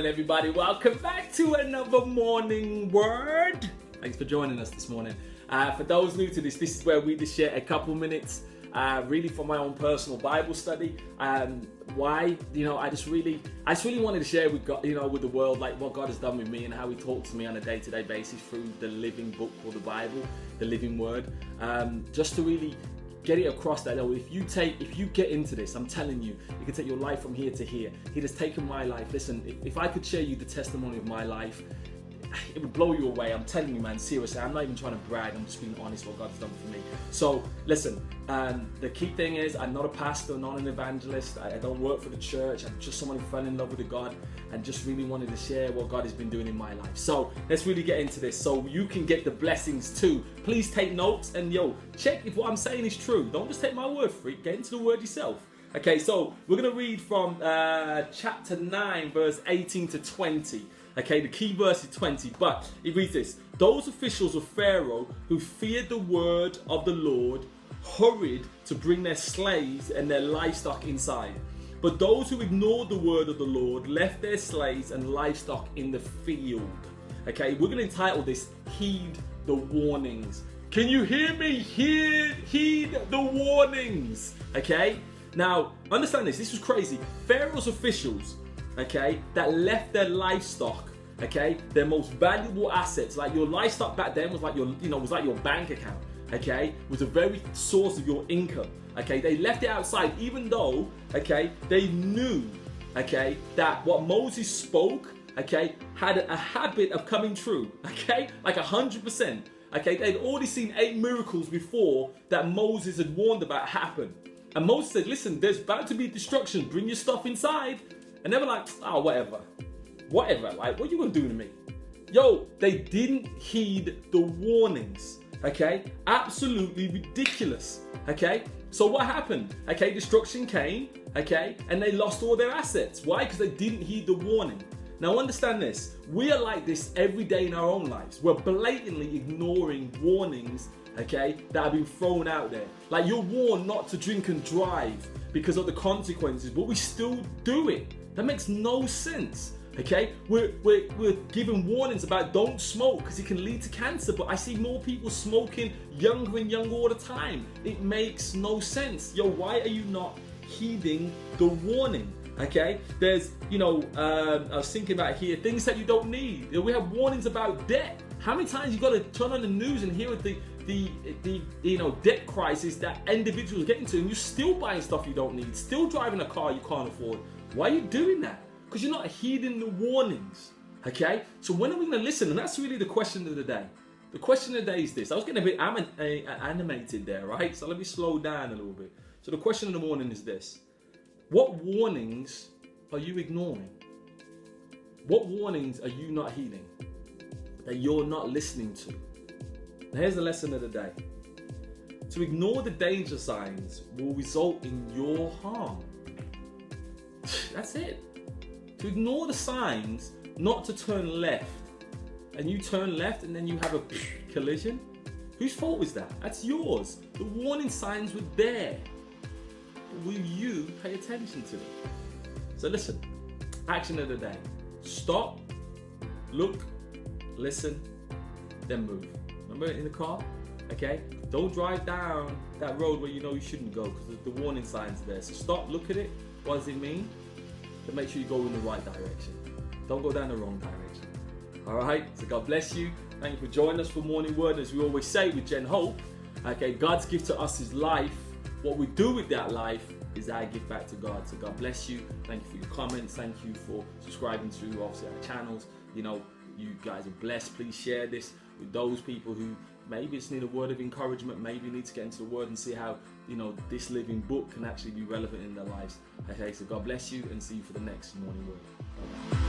morning, everybody. Welcome back to another morning word. Thanks for joining us this morning. For those new to this is where we just share a couple minutes, really for my own personal Bible study. Why? I just really wanted to share with God, with the world, like what God has done with me and how He talks to me on a day-to-day basis through the living book called the Bible, the living Word. Just to really get it across that if you get into this, I'm telling you, you can take your life from here to here. He has taken my life. Listen, if I could share you the testimony of my life, it would blow you away. I'm telling you, man, seriously. I'm not even trying to brag. I'm just being honest what God's done for me. So listen, the key thing is I'm not a pastor, not an evangelist. I don't work for the church. I'm just someone who fell in love with the God and just really wanted to share what God has been doing in my life. So let's really get into this so you can get the blessings too. Please take notes and check if what I'm saying is true. Don't just take my word for it. Get into the word yourself. Okay, so we're going to read from chapter 9, verse 18 to 20. Okay, the key verse is 20, but it reads this. Those officials of Pharaoh who feared the word of the Lord hurried to bring their slaves and their livestock inside. But those who ignored the word of the Lord left their slaves and livestock in the field. Okay, we're going to entitle this, Heed the Warnings. Can you hear me? Heed the warnings. Okay, now understand this was crazy. Pharaoh's officials, okay, that left their livestock, okay, their most valuable assets, like your livestock back then was like your bank account, okay, was a very source of your income, okay. They left it outside, even though, okay, they knew, okay, that what Moses spoke, okay, had a habit of coming true, okay, like 100%, okay. They'd already seen 8 miracles before that Moses had warned about happen, and Moses said, listen, there's about to be destruction, bring your stuff inside. And they were like, oh, whatever, like, what are you gonna do to me? They didn't heed the warnings, okay? Absolutely ridiculous, okay? So what happened? Okay, destruction came, okay? And they lost all their assets. Why? Because they didn't heed the warning. Now understand this, we are like this every day in our own lives. We're blatantly ignoring warnings, okay, that have been thrown out there. Like you're warned not to drink and drive because of the consequences, but we still do it. That makes no sense, okay? We're given warnings about don't smoke because it can lead to cancer, but I see more people smoking younger and younger all the time. It makes no sense. Why are you not heeding the warning, okay? There's, I was thinking about here, things that you don't need. We have warnings about debt. How many times you got to turn on the news and hear the debt crisis that individuals get into, and you're still buying stuff you don't need, still driving a car you can't afford. Why are you doing that? Because you're not heeding the warnings, okay? So when are we going to listen? And that's really the question of the day. The question of the day is this. I was getting a bit animated there, right? So let me slow down a little bit. So the question of the morning is this. What warnings are you ignoring? What warnings are you not heeding? That you're not listening to? Now here's the lesson of the day. To ignore the danger signs will result in your harm. That's it. To ignore the signs, not to turn left, and you turn left and then you have a collision. Whose fault is that? That's yours. The warning signs were there. But will you pay attention to them? So listen, action of the day. Stop, look, listen, then move. Remember in the car? Okay? Don't drive down that road where you know you shouldn't go because the warning signs are there. So stop, look at it. What does it mean? To make sure you go in the right direction. Don't go down the wrong direction. All right? So God bless you. Thank you for joining us for Morning Word. As we always say with Jen Hope, okay, God's gift to us is life. What we do with that life is our gift back to God. So God bless you. Thank you for your comments. Thank you for subscribing to obviously our channels. You guys are blessed. Please share this with those people who maybe just need a word of encouragement, maybe need to get into the word and see how, this living book can actually be relevant in their lives. Okay, so God bless you and see you for the next Morning Word. Bye-bye.